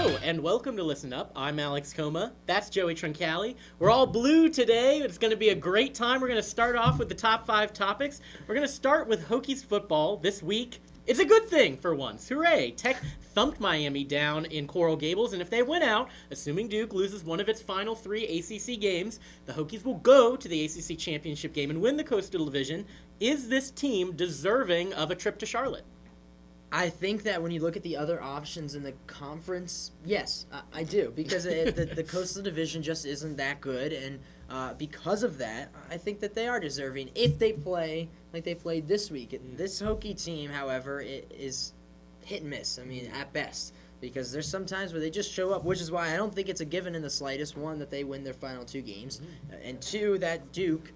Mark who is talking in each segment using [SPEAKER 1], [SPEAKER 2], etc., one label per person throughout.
[SPEAKER 1] Hello, and welcome to Listen Up. I'm Alex Coma. That's Joey Troncali. We're all blue today. It's going to be a great time. We're going to start off with the top 5 topics. We're going to start with Hokies football this week. It's a good thing for once. Hooray! Tech thumped Miami down in Coral Gables, and if they win out, assuming Duke loses one of its final 3 ACC games, the Hokies will go to the ACC championship game and win the Coastal Division. Is this team deserving of a trip to Charlotte?
[SPEAKER 2] I think that when you look at the other options in the conference, yes, I do. Because the Coastal Division just isn't that good. And because of that, I think that they are deserving if they play like they played this week. This Hokie team, however, is hit and miss. I mean, at best. Because there's some times where they just show up, which is why I don't think it's a given in the slightest. One, that they win their final 2 games. And 2, that Duke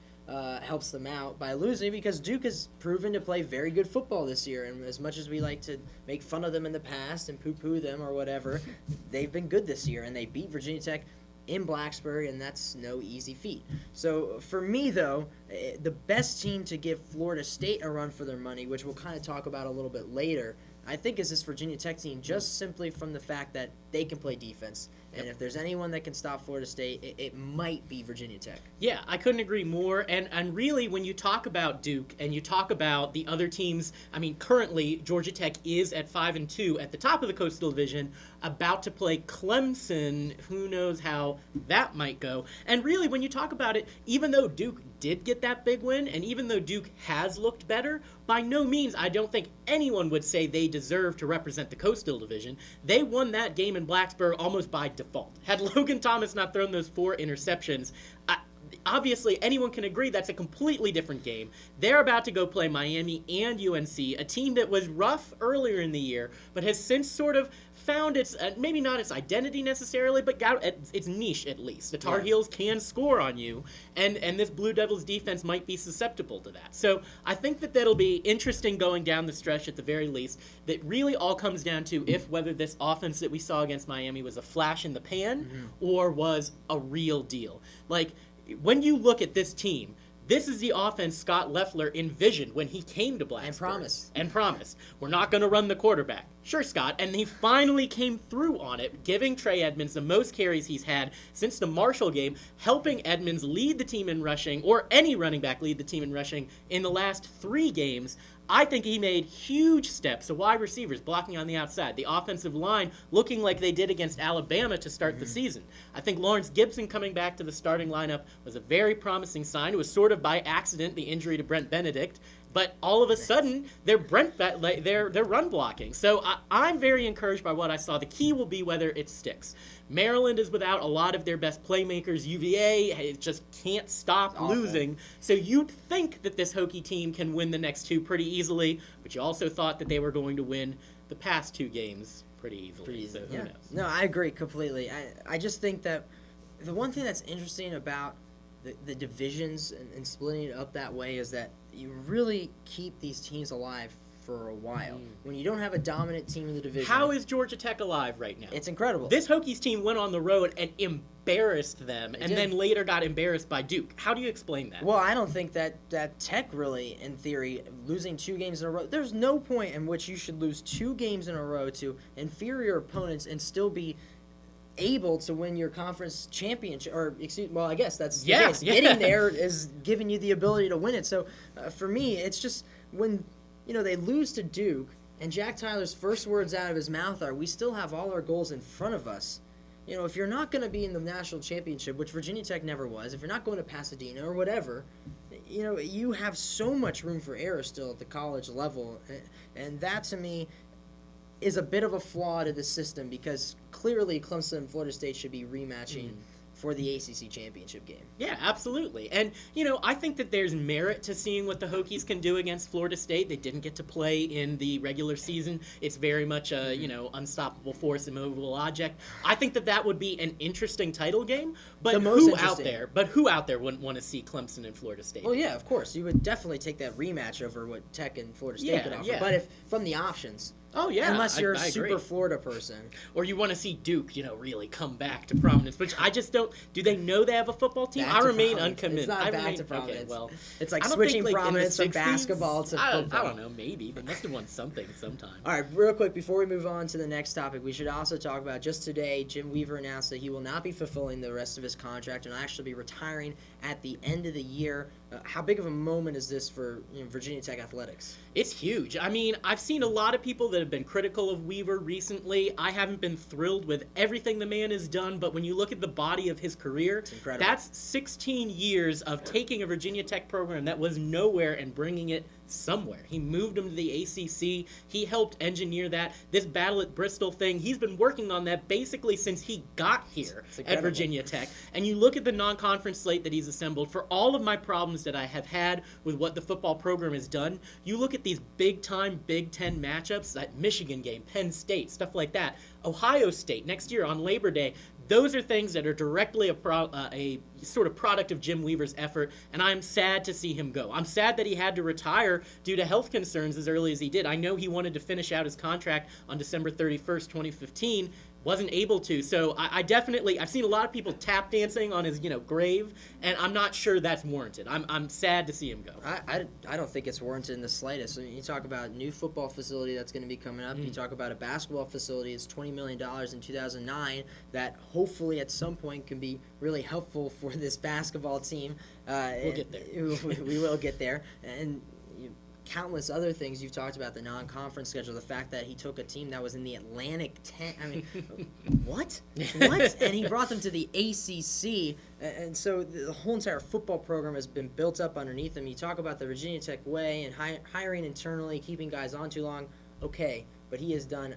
[SPEAKER 2] helps them out by losing, because Duke has proven to play very good football this year, and as much as we like to make fun of them in the past and poo-poo them or whatever, they've been good this year, and they beat Virginia Tech in Blacksburg, and that's no easy feat. So for me, though, the best team to give Florida State a run for their money, which we'll kind of talk about a little bit later, I think is this Virginia Tech team, just simply from the fact that they can play defense. And if there's anyone that can stop Florida State, it might be Virginia Tech.
[SPEAKER 1] Yeah, I couldn't agree more. And really, when you talk about Duke and you talk about the other teams, I mean, currently Georgia Tech is at 5-2 at the top of the Coastal Division, about to play Clemson. Who knows how that might go? And really, when you talk about it, even though Duke did get that big win, and even though Duke has looked better, by no means I don't think anyone would say they deserve to represent the Coastal Division. They won that game in Blacksburg almost by default. Had Logan Thomas not thrown those 4 interceptions, obviously anyone can agree that's a completely different game. They're about to go play Miami and UNC, a team that was rough earlier in the year, but has since sort of found its, maybe not its identity necessarily, but got its niche at least. The Tar Heels can score on you, and this Blue Devils defense might be susceptible to that. So I think that'll be interesting going down the stretch at the very least. That really all comes down to whether this offense that we saw against Miami was a flash in the pan or was a real deal. Like, when you look at this team, this is the offense Scott Loeffler envisioned when he came to Blacksburg. And promised. We're not going to run the quarterback. Sure, Scott. And he finally came through on it, giving Trey Edmonds the most carries he's had since the Marshall game, helping Edmonds lead the team in rushing, or any running back lead the team in rushing, in the last 3 games. I think he made huge steps. The wide receivers blocking on the outside. The offensive line looking like they did against Alabama to start the season. I think Lawrence Gibson coming back to the starting lineup was a very promising sign. It was sort of by accident, the injury to Brent Benedict. But all of a sudden, they're run blocking. So I'm very encouraged by what I saw. The key will be whether it sticks. Maryland is without a lot of their best playmakers. UVA just can't stop losing. So you'd think that this Hokie team can win the next 2 pretty easily, but you also thought that they were going to win the past 2 games pretty easily. So who knows?
[SPEAKER 2] No, I agree completely. I just think that the one thing that's interesting about the divisions and splitting it up that way is that you really keep these teams alive for a while. When you don't have a dominant team in the division.
[SPEAKER 1] How is Georgia Tech alive right now?
[SPEAKER 2] It's incredible.
[SPEAKER 1] This Hokies team went on the road and embarrassed them, and then later got embarrassed by Duke. How do you explain that?
[SPEAKER 2] Well, I don't think that Tech really, in theory, losing 2 games in a row, there's no point in which you should lose 2 games in a row to inferior opponents and still be able to win your conference championship, or I guess that's the case. Getting there is giving you the ability to win it. So for me, it's just when they lose to Duke, and Jack Tyler's first words out of his mouth are, "We still have all our goals in front of us." If you're not going to be in the national championship, which Virginia Tech never was, if you're not going to Pasadena or whatever, you have so much room for error still at the college level, and that to me is a bit of a flaw to the system, because clearly Clemson and Florida State should be rematching for the ACC championship game.
[SPEAKER 1] Yeah, absolutely. And, I think that there's merit to seeing what the Hokies can do against Florida State. They didn't get to play in the regular season. It's very much a, unstoppable force, immovable object. I think that would be an interesting title game, but who out there wouldn't want to see Clemson and Florida State?
[SPEAKER 2] Well, yeah, of course. You would definitely take that rematch over what Tech and Florida State could offer. Yeah. But if from the options,
[SPEAKER 1] Oh yeah,
[SPEAKER 2] Unless you're
[SPEAKER 1] I
[SPEAKER 2] a super
[SPEAKER 1] agree.
[SPEAKER 2] Florida person.
[SPEAKER 1] Or you want to see Duke, really come back to prominence. Which I just don't. Do they know they have a football team?
[SPEAKER 2] Back
[SPEAKER 1] I
[SPEAKER 2] to
[SPEAKER 1] remain
[SPEAKER 2] prominence.
[SPEAKER 1] unconvinced.
[SPEAKER 2] It's not
[SPEAKER 1] I
[SPEAKER 2] back
[SPEAKER 1] remain,
[SPEAKER 2] to prominence.
[SPEAKER 1] Okay, well,
[SPEAKER 2] It's like
[SPEAKER 1] I don't
[SPEAKER 2] switching
[SPEAKER 1] think,
[SPEAKER 2] prominence
[SPEAKER 1] in
[SPEAKER 2] from
[SPEAKER 1] the 60s,
[SPEAKER 2] basketball to football.
[SPEAKER 1] I don't know. Maybe they must have won something sometime.
[SPEAKER 2] All right, real quick, before we move on to the next topic, we should also talk about just today, Jim Weaver announced that he will not be fulfilling the rest of his contract and will actually be retiring at the end of the year. How big of a moment is this for Virginia Tech athletics?
[SPEAKER 1] It's huge. I mean, I've seen a lot of people that have been critical of Weaver recently. I haven't been thrilled with everything the man has done, but when you look at the body of his career,
[SPEAKER 2] incredible.
[SPEAKER 1] That's 16 years of taking a Virginia Tech program that was nowhere and bringing it somewhere. He moved them to the ACC. He helped engineer that. This battle at Bristol thing, he's been working on that basically since he got here at Virginia Tech. And you look at the non-conference slate that he's assembled, for all of my problems that I have had with what the football program has done, you look at these big-time Big Ten matchups, that Michigan game, Penn State, stuff like that, Ohio State next year on Labor Day. Those are things that are directly a sort of product of Jim Weaver's effort, and I'm sad to see him go. I'm sad that he had to retire due to health concerns as early as he did. I know he wanted to finish out his contract on December 31st, 2015, wasn't able to. So I've seen a lot of people tap dancing on his, grave, and I'm not sure that's warranted. I'm sad to see him go.
[SPEAKER 2] I don't think it's warranted in the slightest. I mean, you talk about a new football facility that's going to be coming up. You talk about a basketball facility. It's $20 million in 2009 that hopefully at some point can be really helpful for this basketball team.
[SPEAKER 1] We'll get there.
[SPEAKER 2] We will get there. And countless other things you've talked about, the non-conference schedule, the fact that he took a team that was in the Atlantic 10. I mean, what? And he brought them to the ACC, and so the whole entire football program has been built up underneath him. You talk about the Virginia Tech way and hiring internally, keeping guys on too long. Okay, but he has done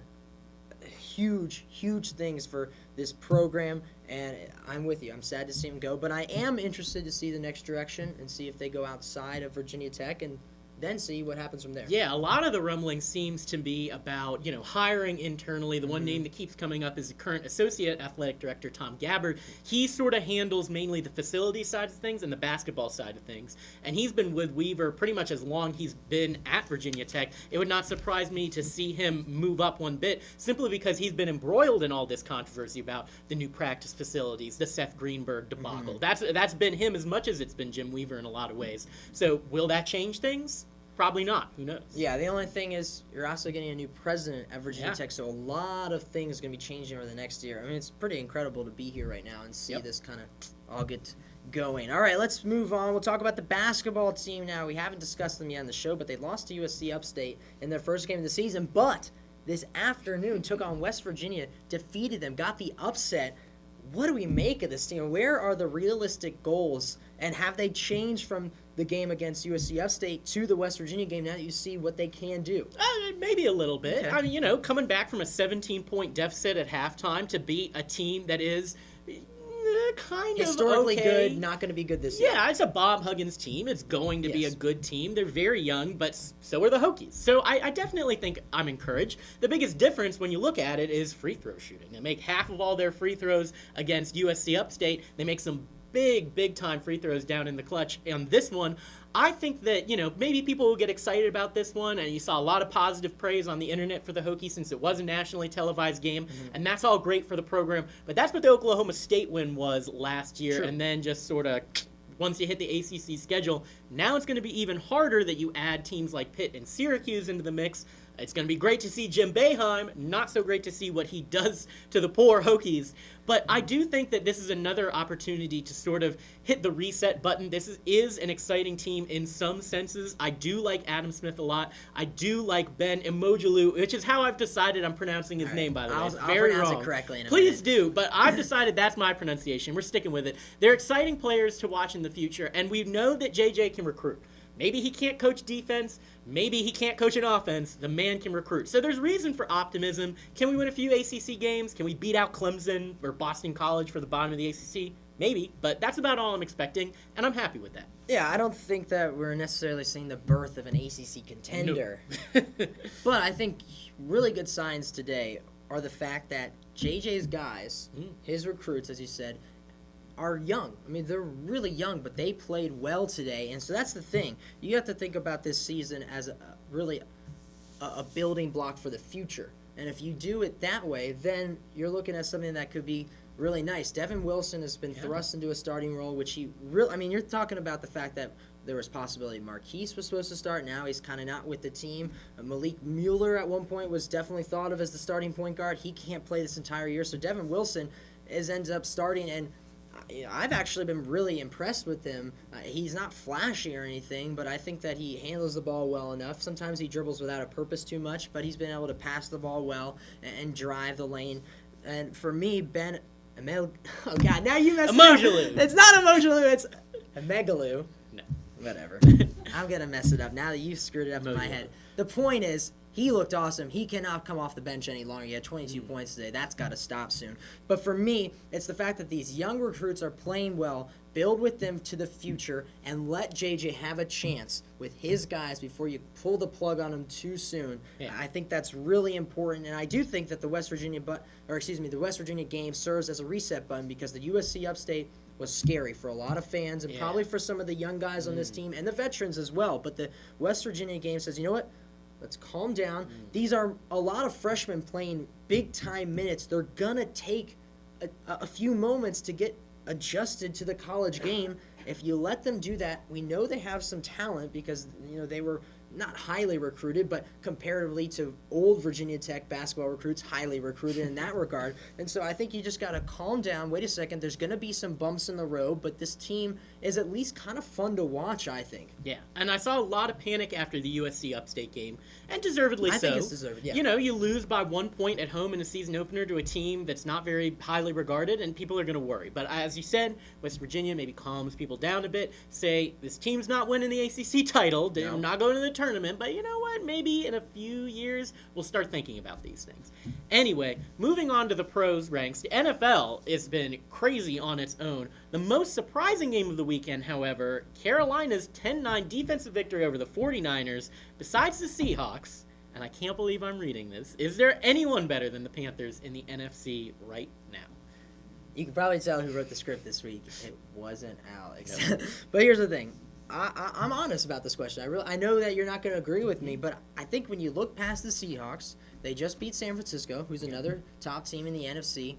[SPEAKER 2] huge things for this program, and I'm with you. I'm sad to see him go, but I am interested to see the next direction and see if they go outside of Virginia Tech and then see what happens from there.
[SPEAKER 1] Yeah, a lot of the rumbling seems to be about, hiring internally. The one name that keeps coming up is the current Associate Athletic Director, Tom Gabbard. He sort of handles mainly the facility side of things and the basketball side of things. And he's been with Weaver pretty much as long he's been at Virginia Tech. It would not surprise me to see him move up one bit, simply because he's been embroiled in all this controversy about the new practice facilities, the Seth Greenberg debacle. That's been him as much as it's been Jim Weaver in a lot of ways. So will that change things? Probably not. Who knows?
[SPEAKER 2] Yeah, the only thing is you're also getting a new president at Virginia Tech, so a lot of things are going to be changing over the next year. I mean, it's pretty incredible to be here right now and see this kind of all get going. All right, let's move on. We'll talk about the basketball team now. We haven't discussed them yet on the show, but they lost to USC Upstate in their first game of the season, but this afternoon took on West Virginia, defeated them, got the upset. What do we make of this team? Where are the realistic goals, and have they changed from the game against USC Upstate to the West Virginia game now that you see what they can do?
[SPEAKER 1] Maybe a little bit.
[SPEAKER 2] Okay.
[SPEAKER 1] I mean, coming back from a 17-point deficit at halftime to beat a team that is kind of
[SPEAKER 2] historically
[SPEAKER 1] okay.
[SPEAKER 2] good, not going to be good this year.
[SPEAKER 1] Yeah, it's a Bob Huggins team. It's going to be a
[SPEAKER 2] Yes.
[SPEAKER 1] good team. They're very young, but so are the Hokies. So I definitely think I'm encouraged. The biggest difference when you look at it is free throw shooting. They make half of all their free throws against USC Upstate. They make some big time free throws down in the clutch. On this one, I think that, maybe people will get excited about this one, and you saw a lot of positive praise on the internet for the Hokies since it was a nationally televised game, and that's all great for the program. But that's what the Oklahoma State win was last year,
[SPEAKER 2] True.
[SPEAKER 1] and then just sort of once you hit the ACC schedule, now it's going to be even harder that you add teams like Pitt and Syracuse into the mix. It's going to be great to see Jim Boeheim, not so great to see what he does to the poor Hokies. But I do think that this is another opportunity to sort of hit the reset button. This is an exciting team in some senses. I do like Adam Smith a lot. I do like Ben Emojilu, which is how I've decided I'm pronouncing his name, by the way.
[SPEAKER 2] I'll
[SPEAKER 1] Very
[SPEAKER 2] pronounce
[SPEAKER 1] wrong.
[SPEAKER 2] it correctly in a
[SPEAKER 1] Please
[SPEAKER 2] minute.
[SPEAKER 1] do, but I've decided that's my pronunciation. We're sticking with it. They're exciting players to watch in the future, and we know that JJ can recruit. Maybe he can't coach defense. Maybe he can't coach an offense. The man can recruit. So there's reason for optimism. Can we win a few ACC games? Can we beat out Clemson or Boston College for the bottom of the ACC? Maybe, but that's about all I'm expecting, and I'm happy with that.
[SPEAKER 2] Yeah, I don't think that we're necessarily seeing the birth of an ACC contender. But I think really good signs today are the fact that JJ's guys, his recruits, as you said, are young. I mean, they're really young, but they played well today. And so that's the thing. You have to think about this season as really a building block for the future. And if you do it that way, then you're looking at something that could be really nice. Devin Wilson has been thrust into a starting role, which he really, I mean, you're talking about the fact that there was possibility Marquise was supposed to start. Now he's kind of not with the team. Malik Mueller at one point was definitely thought of as the starting point guard. He can't play this entire year. So Devin Wilson ends up starting, and I've actually been really impressed with him. He's not flashy or anything, but I think that he handles the ball well enough. Sometimes he dribbles without a purpose too much, but he's been able to pass the ball well and drive the lane. And for me, oh God, now you messed
[SPEAKER 1] Emojaloo.
[SPEAKER 2] it up. It's not Emojaloo, it's Megaloo.
[SPEAKER 1] No.
[SPEAKER 2] Whatever. I'm going to mess it up now that you screwed it up in my
[SPEAKER 1] Emojaloo.
[SPEAKER 2] head. The point is, he looked awesome. He cannot come off the bench any longer. He had 22 points today. That's got to stop soon. But for me, it's the fact that these young recruits are playing well. Build with them to the future and let JJ have a chance with his guys before you pull the plug on him too soon.
[SPEAKER 1] Yeah.
[SPEAKER 2] I think that's really important, and I do think that the West Virginia game serves as a reset button because the USC Upstate was scary for a lot of fans and probably for some of the young guys on this team and the veterans as well. But the West Virginia game says, you know what? Let's calm down. These are a lot of freshmen playing big-time minutes. They're going to take a few moments to get adjusted to the college game. If you let them do that, we know they have some talent because they were not highly recruited, but comparatively to old Virginia Tech basketball recruits, highly recruited in that regard. And so I think you just got to calm down. Wait a second. There's going to be some bumps in the road, but this team is at least kind of fun to watch, I think.
[SPEAKER 1] Yeah, and I saw a lot of panic after the USC Upstate game, and deservedly so.
[SPEAKER 2] I think it's deserved, yeah.
[SPEAKER 1] You lose by 1 point at home in a season opener to a team that's not very highly regarded, and people are going to worry. But as you said, West Virginia maybe calms people down a bit, say, this team's not winning the ACC title, they're not going to the tournament, but you know what? Maybe in a few years we'll start thinking about these things. Anyway, moving on to the pros ranks, the NFL has been crazy on its own. The most surprising game of the weekend, however, Carolina's 10-9 defensive victory over the 49ers, besides the Seahawks, and I can't believe I'm reading this, is there anyone better than the Panthers in the NFC right now?
[SPEAKER 2] You can probably tell who wrote the script this week. It wasn't Alex. But here's the thing. I'm honest about this question. I know that you're not going to agree with me, but I think when you look past the Seahawks, they just beat San Francisco, who's another top team in the NFC.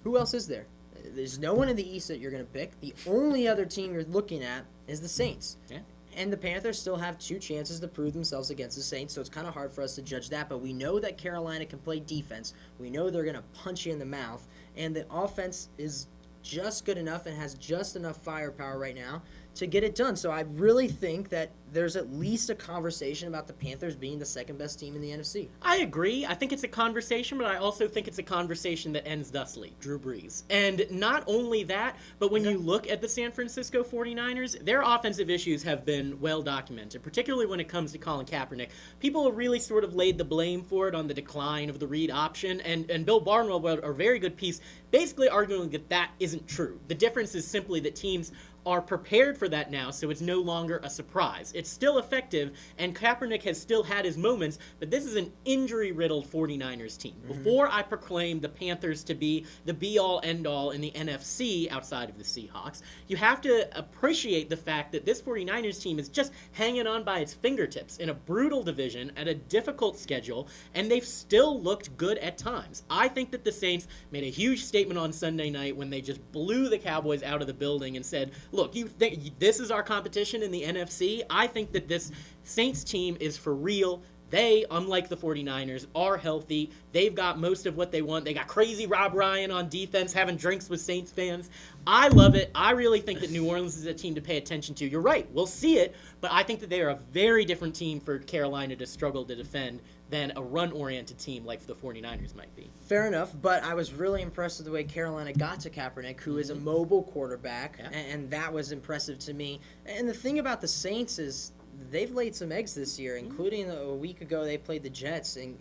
[SPEAKER 2] Who else is there? There's no one in the East that you're going to pick. The only other team you're looking at is the Saints.
[SPEAKER 1] Yeah.
[SPEAKER 2] And the Panthers still have 2 chances to prove themselves against the Saints, so it's kind of hard for us to judge that. But we know that Carolina can play defense. We know they're going to punch you in the mouth. And the offense is just good enough and has just enough firepower right now to get it done. So I really think that there's at least a conversation about the Panthers being the second best team in the NFC.
[SPEAKER 1] I agree. I think it's a conversation, but I also think it's a conversation that ends thusly. Drew Brees. And not only that, but when you look at the San Francisco 49ers, their offensive issues have been well documented, particularly when it comes to Colin Kaepernick. People have really sort of laid the blame for it on the decline of the read option, and Bill Barnwell wrote a very good piece basically arguing that that isn't true. The difference is simply that teams are prepared for that now, so it's no longer a surprise. It's still effective, and Kaepernick has still had his moments, but this is an injury-riddled 49ers team. Before I proclaim the Panthers to be the be-all, end-all in the NFC outside of the Seahawks, you have to appreciate the fact that this 49ers team is just hanging on by its fingertips in a brutal division at a difficult schedule, and they've still looked good at times. I think that the Saints made a huge statement on Sunday night when they just blew the Cowboys out of the building and said, look, you think this is our competition in the NFC? I think that this Saints team is for real. They, unlike the 49ers, are healthy. They've got most of what they want. They got crazy Rob Ryan on defense having drinks with Saints fans. I love it. I really think that New Orleans is a team to pay attention to. You're right. We'll see it. But I think that they are a very different team for Carolina to struggle to defend than a run-oriented team like the 49ers might be.
[SPEAKER 2] Fair enough, but I was really impressed with the way Carolina got to Kaepernick, who is a mobile quarterback, and that was impressive to me. And the thing about the Saints is they've laid some eggs this year, including a week ago they played the Jets, and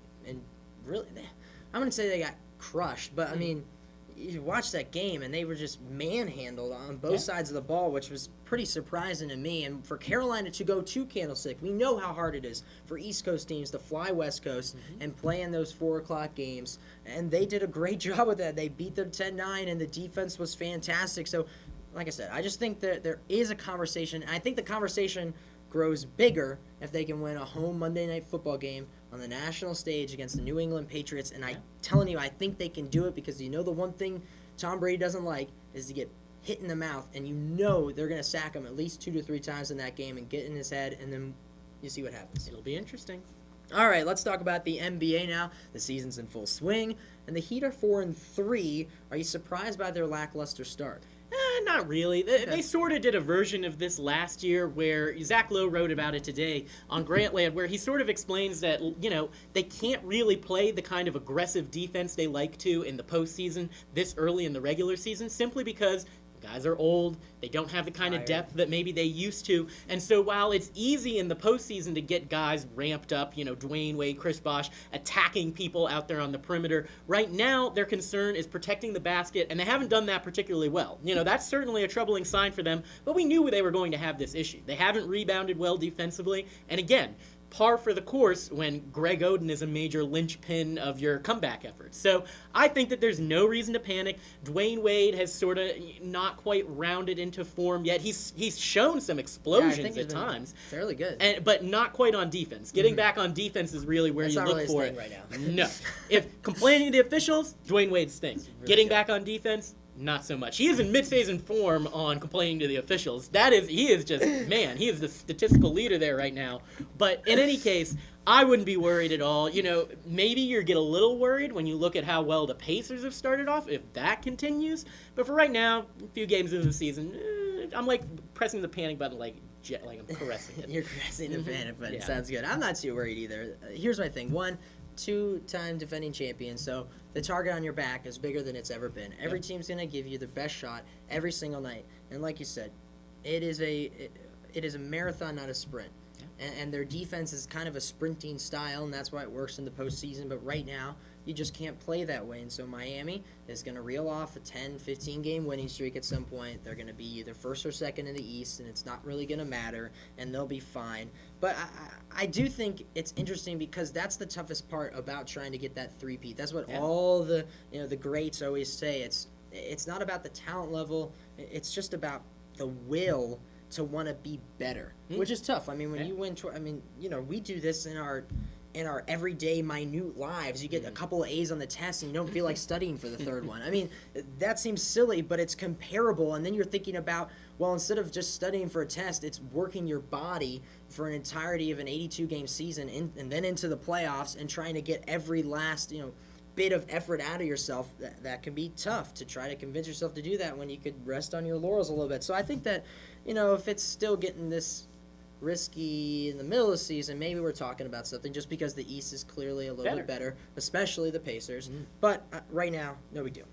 [SPEAKER 2] really, I'm going to say they got crushed, but I mean, you watch that game, and they were just manhandled on both sides of the ball, which was pretty surprising to me. And for Carolina to go to Candlestick, we know how hard it is for East Coast teams to fly West Coast and play in those 4 o'clock games. And they did a great job with that. They beat them 10-9, and the defense was fantastic. So, like I said, I just think that there is a conversation. I think the conversation grows bigger if they can win a home Monday Night Football game on the national stage against the New England Patriots. And I'm telling you, I think they can do it because the one thing Tom Brady doesn't like is to get hit in the mouth, and they're going to sack him at least 2 to 3 times in that game and get in his head, and then you see what happens.
[SPEAKER 1] It'll be interesting.
[SPEAKER 2] All right, let's talk about the NBA now. The season's in full swing, and the Heat are 4-3. Are you surprised by their lackluster start?
[SPEAKER 1] Not really. They sort of did a version of this last year where Zach Lowe wrote about it today on Grantland, where he sort of explains that, they can't really play the kind of aggressive defense they like to in the postseason this early in the regular season, simply because guys are old. They don't have the kind of depth that maybe they used to. And so while it's easy in the postseason to get guys ramped up, Dwayne Wade, Chris Bosh, attacking people out there on the perimeter, right now their concern is protecting the basket, and they haven't done that particularly well. That's certainly a troubling sign for them, but we knew they were going to have this issue. They haven't rebounded well defensively, and again, par for the course when Greg Oden is a major linchpin of your comeback efforts. So I think that there's no reason to panic. Dwayne Wade has sort of not quite rounded into form yet. He's shown some explosions at times.
[SPEAKER 2] Fairly good.
[SPEAKER 1] But not quite on defense. Getting back on defense is really where you look for it.
[SPEAKER 2] Right now.
[SPEAKER 1] No. If complaining to the officials, Dwayne Wade's thing. Getting back on defense, not so much. He is in mid-season form on complaining to the officials. He is the statistical leader there right now. But in any case, I wouldn't be worried at all. Maybe you get a little worried when you look at how well the Pacers have started off, if that continues. But for right now, a few games into the season, I'm like pressing the panic button like I'm caressing it.
[SPEAKER 2] You're caressing the panic button. Sounds good. I'm not too worried either. Here's my thing. 1, 2-time defending champion, so the target on your back is bigger than it's ever been. Every team's going to give you the best shot every single night. And like you said, it is a marathon, not a sprint. And their defense is kind of a sprinting style, and that's why it works in the postseason. But right now, you just can't play that way. And so Miami is going to reel off a 10, 15-game winning streak at some point. They're going to be either first or second in the East, and it's not really going to matter, and they'll be fine. But I do think it's interesting because that's the toughest part about trying to get that three-peat. That's what all the the greats always say. It's not about the talent level. It's just about the will to want to be better, which is tough. I mean, when you win, we do this in our everyday minute lives. You get a couple of A's on the test and you don't feel like studying for the third one. I mean, that seems silly, but it's comparable. And then you're thinking about, well, instead of just studying for a test, it's working your body for an entirety of an 82-game season and then into the playoffs and trying to get every last, bit of effort out of yourself. That can be tough to try to convince yourself to do that when you could rest on your laurels a little bit. So I think that, if it's still getting this risky in the middle of the season, maybe we're talking about something just because the East is clearly a little bit better, especially the Pacers. But right now, no big deal.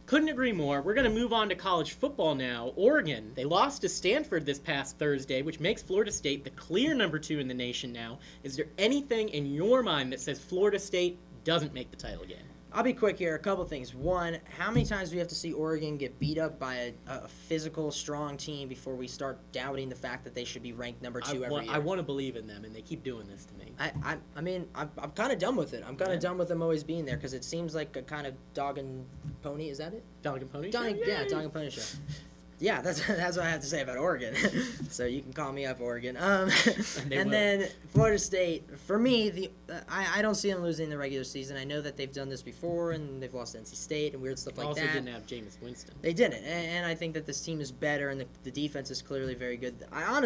[SPEAKER 1] Couldn't agree more. We're going to move on to college football now. Oregon, they lost to Stanford this past Thursday, which makes Florida State the clear number 2 in the nation now. Is there anything in your mind that says Florida State doesn't make the title game?
[SPEAKER 2] I'll be quick here. A couple things. 1, how many times do we have to see Oregon get beat up by a physical, strong team before we start doubting the fact that they should be ranked number 2 every year?
[SPEAKER 1] I want to believe in them, and they keep doing this to me.
[SPEAKER 2] I mean, I'm kind of done with it. I'm kind of done with them always being there because it seems like a kind of dog and pony. Is that it?
[SPEAKER 1] Dog and pony
[SPEAKER 2] show? Yeah, dog and pony show. Yeah, that's what I have to say about Oregon. So you can call me up, Oregon. And then Florida State, for me, I don't see them losing the regular season. I know that they've done this before, and they've lost to NC State and weird stuff like that.
[SPEAKER 1] Also didn't have Jameis Winston.
[SPEAKER 2] They didn't, and I think that this team is better, and the defense is clearly very good. I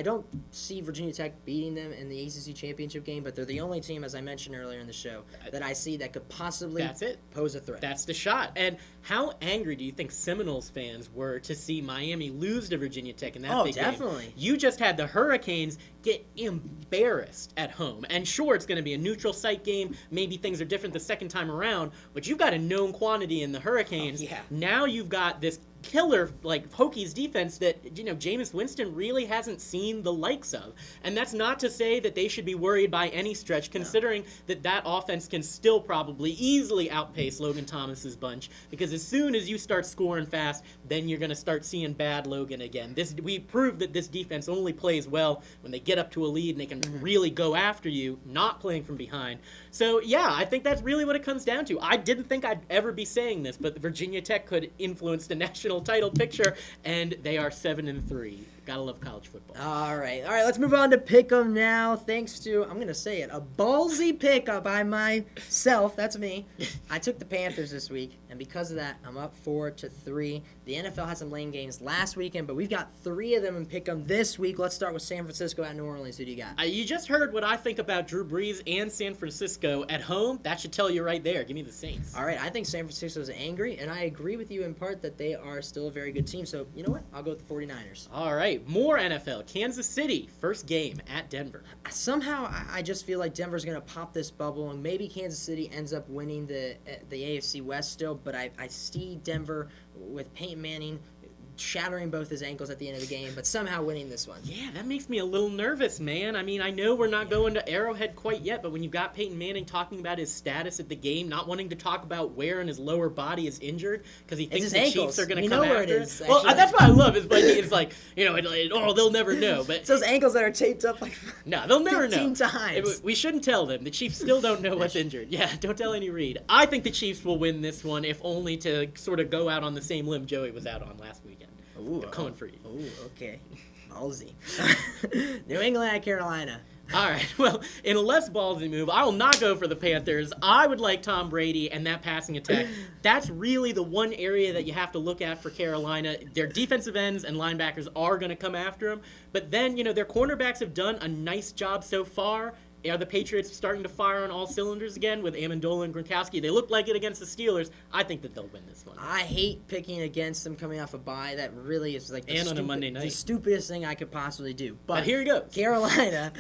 [SPEAKER 2] don't see Virginia Tech beating them in the ACC championship game, but they're the only team, as I mentioned earlier in the show, that I see that could possibly pose a threat.
[SPEAKER 1] That's the shot. And how angry do you think Seminoles fans were to see Miami lose to Virginia Tech in that big game?
[SPEAKER 2] Oh, definitely.
[SPEAKER 1] You just had the Hurricanes get embarrassed at home. And sure, it's going to be a neutral site game. Maybe things are different the second time around, but you've got a known quantity in the Hurricanes. Now you've got this killer Hokies defense that Jameis Winston really hasn't seen the likes of, and that's not to say that they should be worried by any stretch, considering that offense can still probably easily outpace Logan Thomas's bunch, because as soon as you start scoring fast, then you're going to start seeing bad Logan again. We proved that this defense only plays well when they get up to a lead and they can really go after you, not playing from behind. So yeah, I think that's really what it comes down to. I didn't think I'd ever be saying this, but Virginia Tech could influence the national title picture, and they are 7-3. Gotta love college football.
[SPEAKER 2] All right. Let's move on to Pick'em now. Thanks to, I'm going to say it, a ballsy pickup by myself. That's me. I took the Panthers this week, and because of that, I'm up 4-3. The NFL had some lane games last weekend, but we've got 3 of them in Pick'em this week. Let's start with San Francisco at New Orleans. Who do you got?
[SPEAKER 1] You just heard what I think about Drew Brees and San Francisco at home. That should tell you right there. Give me the Saints.
[SPEAKER 2] All right. I think San Francisco's angry, and I agree with you in part that they are still a very good team. So, you know what? I'll go with the 49ers.
[SPEAKER 1] All right. More NFL. Kansas City, first game at Denver.
[SPEAKER 2] Somehow, I just feel like Denver's going to pop this bubble, and maybe Kansas City ends up winning the AFC West still, but I see Denver with Peyton Manning shattering both his ankles at the end of the game, but somehow winning this one.
[SPEAKER 1] Yeah, that makes me a little nervous, man. I mean, I know we're not going to Arrowhead quite yet, but when you've got Peyton Manning talking about his status at the game, not wanting to talk about where in his lower body is injured because he thinks the Chiefs are going to come after him. Well, that's what I love. Is like it's like they'll never know. But
[SPEAKER 2] it's those ankles that are taped up like
[SPEAKER 1] no, they'll never
[SPEAKER 2] 15
[SPEAKER 1] know.
[SPEAKER 2] times.
[SPEAKER 1] We shouldn't tell them. The Chiefs still don't know what's injured. Yeah, don't tell Andy Reid. I think the Chiefs will win this one, if only to sort of go out on the same limb Joey was out on last weekend.
[SPEAKER 2] Ooh,
[SPEAKER 1] they're coming for you.
[SPEAKER 2] Ooh, okay. Ballsy. New England at Carolina.
[SPEAKER 1] All right, well, in a less ballsy move, I will not go for the Panthers. I would like Tom Brady and that passing attack. That's really the one area that you have to look at for Carolina. Their defensive ends and linebackers are going to come after them. But then, their cornerbacks have done a nice job so far. Are the Patriots starting to fire on all cylinders again with Amendola and Gronkowski? They looked like it against the Steelers. I think that they'll win this one.
[SPEAKER 2] I hate picking against them coming off a bye. That really is like
[SPEAKER 1] on a Monday night.
[SPEAKER 2] The stupidest thing I could possibly do. But
[SPEAKER 1] here you go.
[SPEAKER 2] Carolina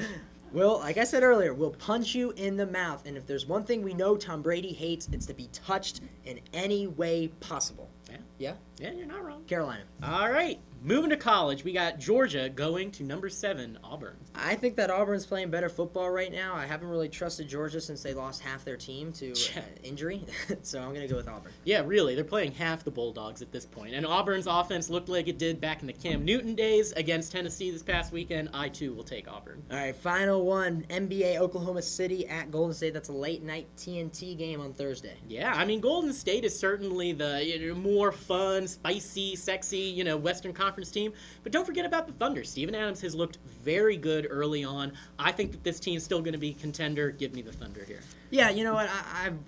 [SPEAKER 2] will, like I said earlier, will punch you in the mouth. And if there's one thing we know Tom Brady hates, it's to be touched in any way possible.
[SPEAKER 1] Yeah? Yeah, you're not wrong.
[SPEAKER 2] Carolina.
[SPEAKER 1] All right. Moving to college, we got Georgia going to number 7, Auburn.
[SPEAKER 2] I think that Auburn's playing better football right now. I haven't really trusted Georgia since they lost half their team to injury, so I'm going to go with Auburn.
[SPEAKER 1] Yeah, really. They're playing half the Bulldogs at this point. And Auburn's offense looked like it did back in the Cam Newton days against Tennessee this past weekend. I, too, will take Auburn.
[SPEAKER 2] All right, final one, NBA Oklahoma City at Golden State. That's a late-night TNT game on Thursday.
[SPEAKER 1] Yeah, I mean, Golden State is certainly the more fun, spicy, sexy, Western Conference team. But don't forget about the Thunder. Steven Adams has looked very good early on. I think that this team's still going to be a contender. Give me the Thunder here.
[SPEAKER 2] Yeah, you know what?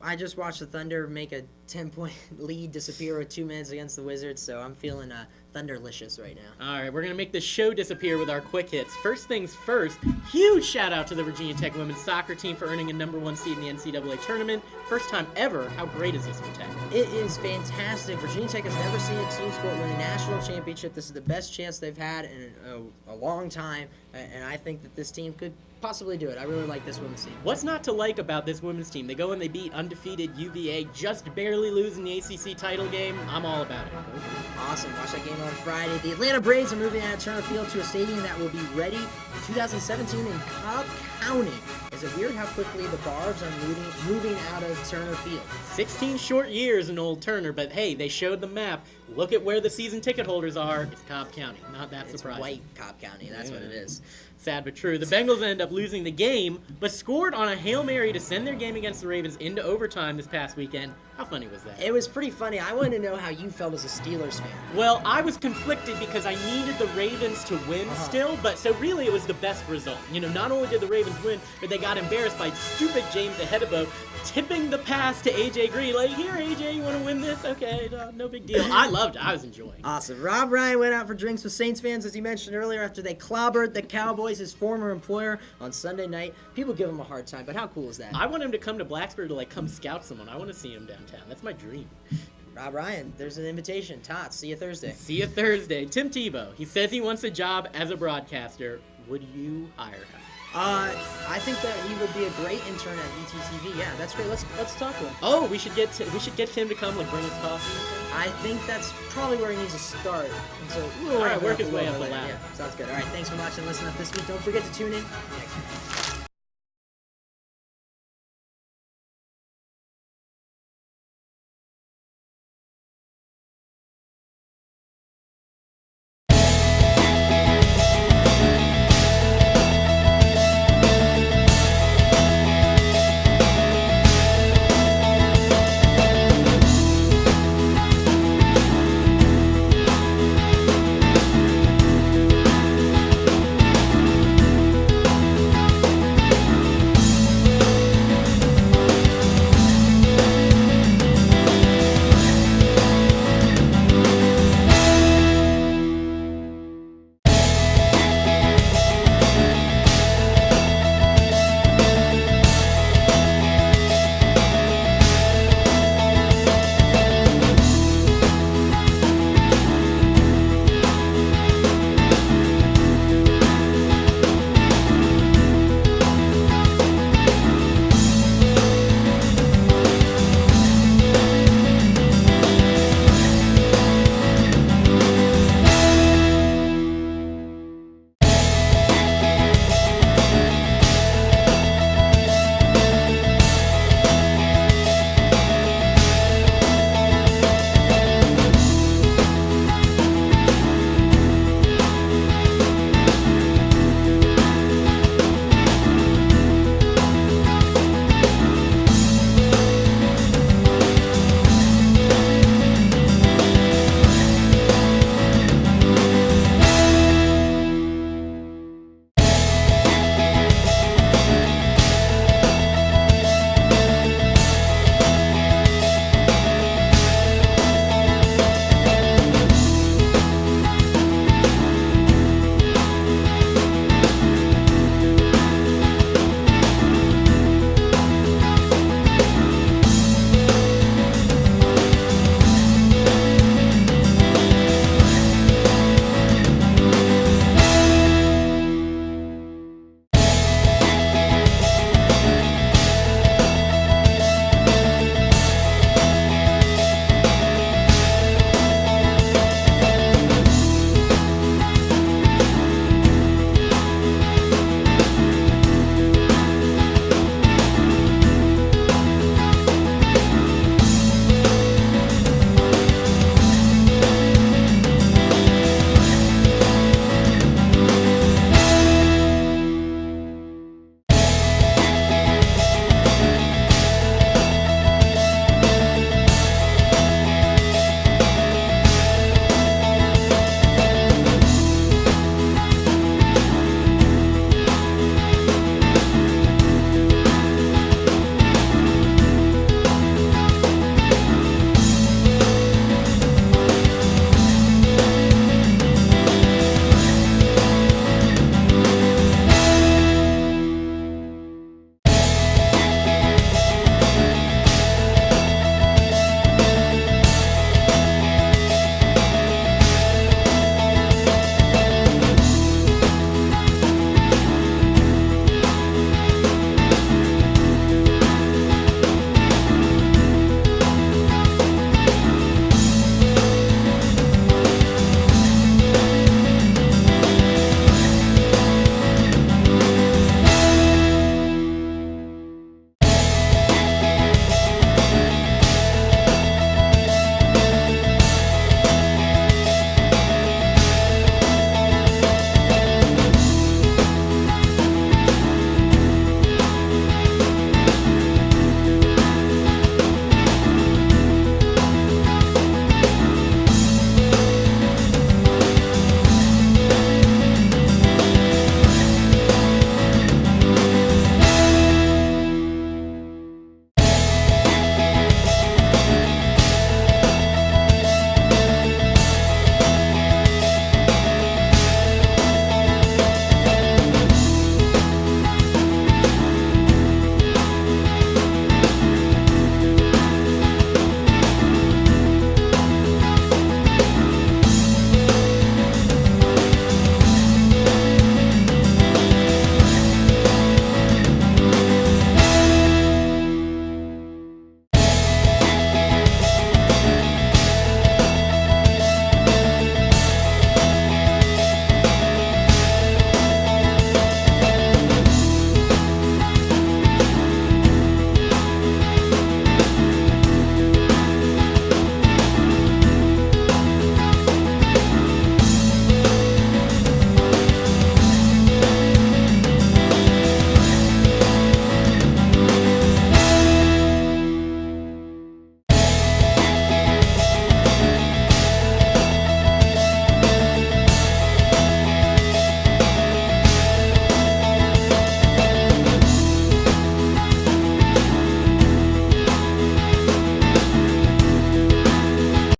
[SPEAKER 2] I just watched the Thunder make a 10-point lead disappear with 2 minutes against the Wizards, so I'm feeling Thunderlicious right now.
[SPEAKER 1] All right, we're going to make the show disappear with our quick hits. First things first, huge shout out to the Virginia Tech women's soccer team for earning a number 1 seed in the NCAA tournament. First time ever. How great is this for Tech?
[SPEAKER 2] It is fantastic. Virginia Tech has never seen a team sport win a national championship. This is the best chance they've had in a long time, and I think that this team could possibly do it. I really like this women's team.
[SPEAKER 1] What's not to like about this women's team? They go and they beat undefeated UVA, just barely losing the ACC title game. I'm all about it.
[SPEAKER 2] Awesome. Watch that game on Friday. The Atlanta Braves are moving out of Turner Field to a stadium that will be ready in 2017 in Cobb County. Is it weird how quickly the Barbs are moving out of Turner Field?
[SPEAKER 1] 16 short years in Old Turner, but hey, they showed the map. Look at where the season ticket holders are. It's Cobb County. Not that surprising.
[SPEAKER 2] It's white Cobb County. That's what it is.
[SPEAKER 1] Sad but true. The Bengals end up losing the game, but scored on a Hail Mary to send their game against the Ravens into overtime this past weekend. How funny was that?
[SPEAKER 2] It was pretty funny. I wanted to know how you felt as a Steelers fan.
[SPEAKER 1] Well, I was conflicted because I needed the Ravens to win still, but so really it was the best result. Not only did the Ravens win, but they got embarrassed by stupid James Ahedebo tipping the pass to AJ Green. Like, here, AJ, you want to win this? Okay, no big deal. I loved it. I was enjoying it.
[SPEAKER 2] Awesome. Rob Ryan went out for drinks with Saints fans, as he mentioned earlier, after they clobbered the Cowboys, his former employer, on Sunday night. People give him a hard time, but how cool is that?
[SPEAKER 1] I want him to come to Blacksburg to, come scout someone. I want to see him downtown. That's my dream.
[SPEAKER 2] Rob Ryan, there's an invitation. Tots, see you Thursday.
[SPEAKER 1] See you Thursday. Tim Tebow, he says he wants a job as a broadcaster. Would you hire him?
[SPEAKER 2] I think that he would be a great intern at ETTV. Yeah, that's great. Let's talk to him.
[SPEAKER 1] Oh, we should get Tim to come, bring us coffee.
[SPEAKER 2] I think that's probably where he needs to start. And so
[SPEAKER 1] all right, work his way up the ladder.
[SPEAKER 2] Yeah, sounds good. All right, thanks for watching and listening up this week. Don't forget to tune in next week.